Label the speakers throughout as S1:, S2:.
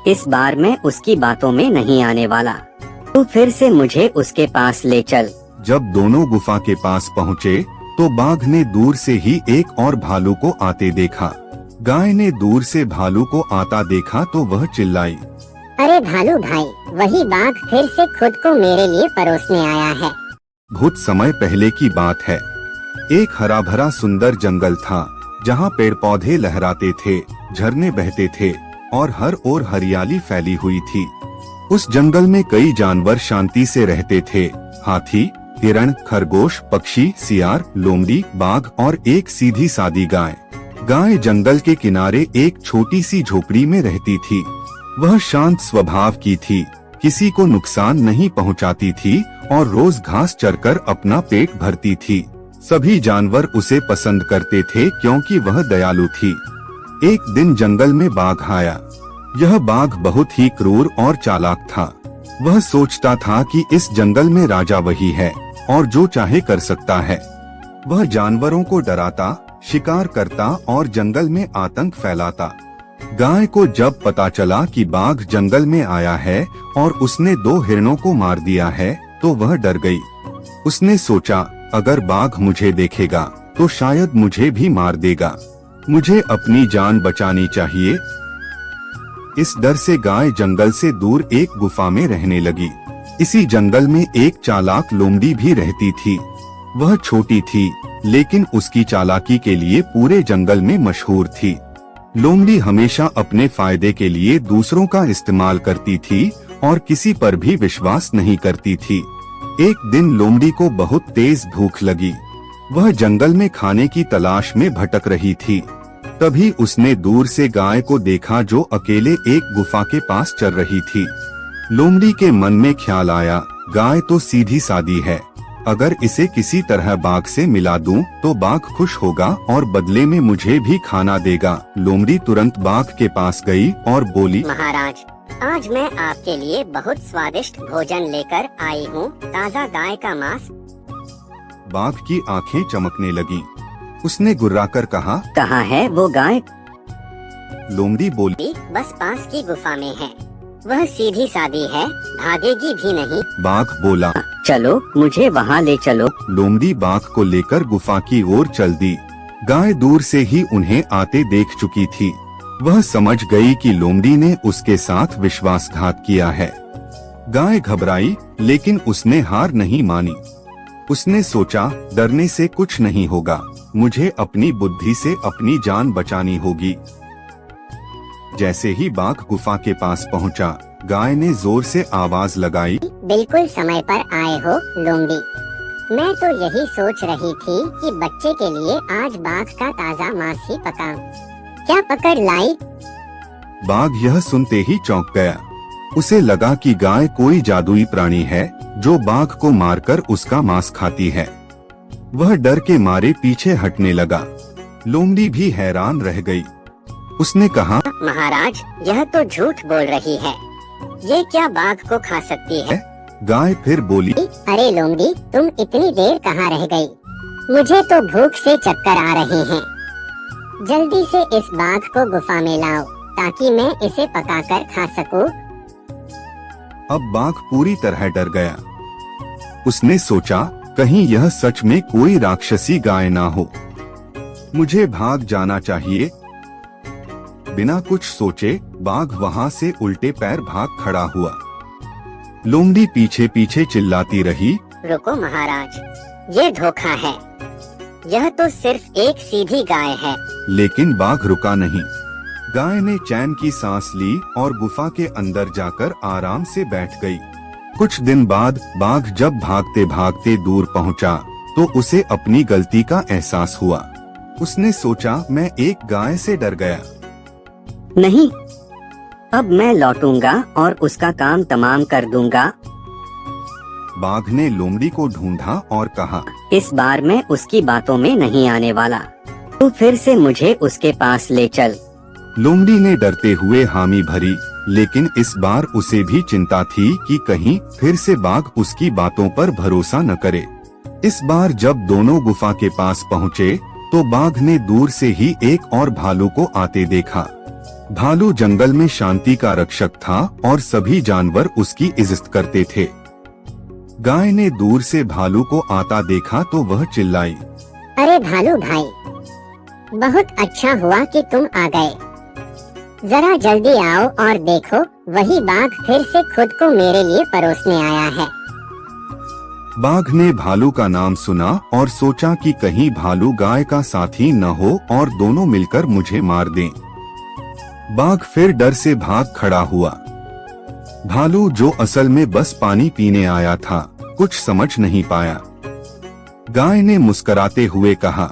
S1: इस बार मैं उसकी बातों में नहीं आने वाला। तू फिर से मुझे उसके पास ले चल।
S2: जब दोनों गुफा के पास पहुँचे तो बाघ ने दूर से ही एक और भालू को आते देखा। गाय ने दूर से भालू को आता देखा तो वह चिल्लाई,
S3: अरे भालू भाई, वही बाघ फिर से खुद को मेरे लिए परोसने आया है।
S2: बहुत समय पहले की बात है। एक हरा भरा सुंदर जंगल था जहाँ पेड़ पौधे लहराते थे, झरने बहते थे और हर ओर हरियाली फैली हुई थी। उस जंगल में कई जानवर शांति से रहते थे। हाथी, हिरण, खरगोश, पक्षी, सियार, लोमड़ी, बाघ और एक सीधी सादी गाय। गाय जंगल के किनारे एक छोटी सी झोपड़ी में रहती थी। वह शांत स्वभाव की थी, किसी को नुकसान नहीं पहुंचाती थी और रोज घास चरकर अपना पेट भरती थी। सभी जानवर उसे पसंद करते थे क्योंकि वह दयालु थी। एक दिन जंगल में बाघ आया। यह बाघ बहुत ही क्रूर और चालाक था। वह सोचता था कि इस जंगल में राजा वही है और जो चाहे कर सकता है। वह जानवरों को डराता, शिकार करता और जंगल में आतंक फैलाता। गाय को जब पता चला कि बाघ जंगल में आया है और उसने 2 हिरणों को मार दिया है तो वह डर गई। उसने सोचा, अगर बाघ मुझे देखेगा तो शायद मुझे भी मार देगा। मुझे अपनी जान बचानी चाहिए। इस डर से गाय जंगल से दूर एक गुफा में रहने लगी। इसी जंगल में एक चालाक लोमड़ी भी रहती थी। वह छोटी थी लेकिन उसकी चालाकी के लिए पूरे जंगल में मशहूर थी। लोमड़ी हमेशा अपने फायदे के लिए दूसरों का इस्तेमाल करती थी और किसी पर भी विश्वास नहीं करती थी। एक दिन लोमड़ी को बहुत तेज भूख लगी। वह जंगल में खाने की तलाश में भटक रही थी। तभी उसने दूर से गाय को देखा जो अकेले एक गुफा के पास चल रही थी। लोमड़ी के मन में ख्याल आया, गाय तो सीधी सादी है, अगर इसे किसी तरह बाघ से मिला दूं तो बाघ खुश होगा और बदले में मुझे भी खाना देगा। लोमड़ी तुरंत बाघ के पास गई और बोली,
S3: महाराज, आज मैं आपके लिए बहुत स्वादिष्ट भोजन लेकर आई हूँ, ताज़ा गाय का मांस।
S2: बाघ की आंखें चमकने लगी। उसने गुर्राकर कहा,
S1: कहाँ है वो गाय?
S2: लोमड़ी बोली,
S3: बस पास की गुफा में है। वह सीधी सादी है, भागेगी भी नहीं।
S2: बाघ बोला,
S1: चलो मुझे वहाँ ले चलो।
S2: लोमड़ी बाघ को लेकर गुफा की ओर चल दी। गाय दूर से ही उन्हें आते देख चुकी थी। वह समझ गई कि लोमड़ी ने उसके साथ विश्वासघात किया है। गाय घबराई लेकिन उसने हार नहीं मानी। उसने सोचा, डरने से कुछ नहीं होगा, मुझे अपनी बुद्धि से अपनी जान बचानी होगी। जैसे ही बाघ गुफा के पास पहुंचा, गाय ने जोर से आवाज लगाई,
S3: बिल्कुल समय पर आए हो लोमड़ी। मैं तो यही सोच रही थी कि बच्चे के लिए आज बाघ का ताज़ा मांस ही पकाऊं। क्या पकड़ लाई?
S2: बाघ यह सुनते ही चौंक गया। उसे लगा कि गाय कोई जादुई प्राणी है जो बाघ को मारकर उसका मांस खाती है। वह डर के मारे पीछे हटने लगा। लोमड़ी भी हैरान रह गई। उसने कहा,
S3: महाराज, यह तो झूठ बोल रही है। ये क्या बाघ को खा सकती है?
S2: गाय फिर बोली,
S3: अरे लोमड़ी, तुम इतनी देर कहाँ रह गई? मुझे तो भूख से चक्कर आ रहे हैं। जल्दी से इस बाघ को गुफा में लाओ ताकि मैं इसे पकाकर खा सकूं।
S2: अब बाघ पूरी तरह डर गया। उसने सोचा, कहीं यह सच में कोई राक्षसी गाय ना हो। मुझे भाग जाना चाहिए। बिना कुछ सोचे बाघ वहां से उल्टे पैर भाग खड़ा हुआ। लोमड़ी पीछे पीछे चिल्लाती रही,
S3: रुको महाराज, ये धोखा है। यह तो सिर्फ एक सीधी गाय है।
S2: लेकिन बाघ रुका नहीं। गाय ने चैन की सांस ली और गुफा के अंदर जाकर आराम से बैठ गई। कुछ दिन बाद बाघ जब भागते भागते दूर पहुंचा, तो उसे अपनी गलती का एहसास हुआ। उसने सोचा, मैं एक गाय से डर गया।
S1: नहीं, अब मैं लौटूंगा और उसका काम तमाम कर दूंगा।
S2: बाघ ने लोमड़ी को ढूंढा और कहा,
S1: इस बार मैं उसकी बातों में नहीं आने वाला। तू फिर से मुझे उसके पास ले चल।
S2: लोमड़ी ने डरते हुए हामी भरी, लेकिन इस बार उसे भी चिंता थी कि कहीं फिर से बाघ उसकी बातों पर भरोसा न करे। इस बार जब दोनों गुफा के पास पहुँचे, तो बाघ ने दूर से ही एक और भालू को आते देखा। भालू जंगल में शांति का रक्षक था और सभी जानवर उसकी इज्जत करते थे। गाय ने दूर से भालू को आता देखा तो वह चिल्लाई,
S3: अरे भालू भाई, बहुत अच्छा हुआ कि तुम आ गए। जरा जल्दी आओ और देखो, वही बाघ फिर से खुद को मेरे लिए परोसने आया है।
S2: बाघ ने भालू का नाम सुना और सोचा कि कहीं भालू गाय का साथी न हो और दोनों मिलकर मुझे मार दें। बाघ फिर डर से भाग खड़ा हुआ। भालू, जो असल में बस पानी पीने आया था, कुछ समझ नहीं पाया। गाय ने मुस्कुराते हुए कहा,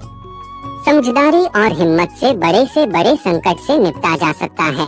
S3: समझदारी और हिम्मत से बड़े संकट से निपटा जा सकता है।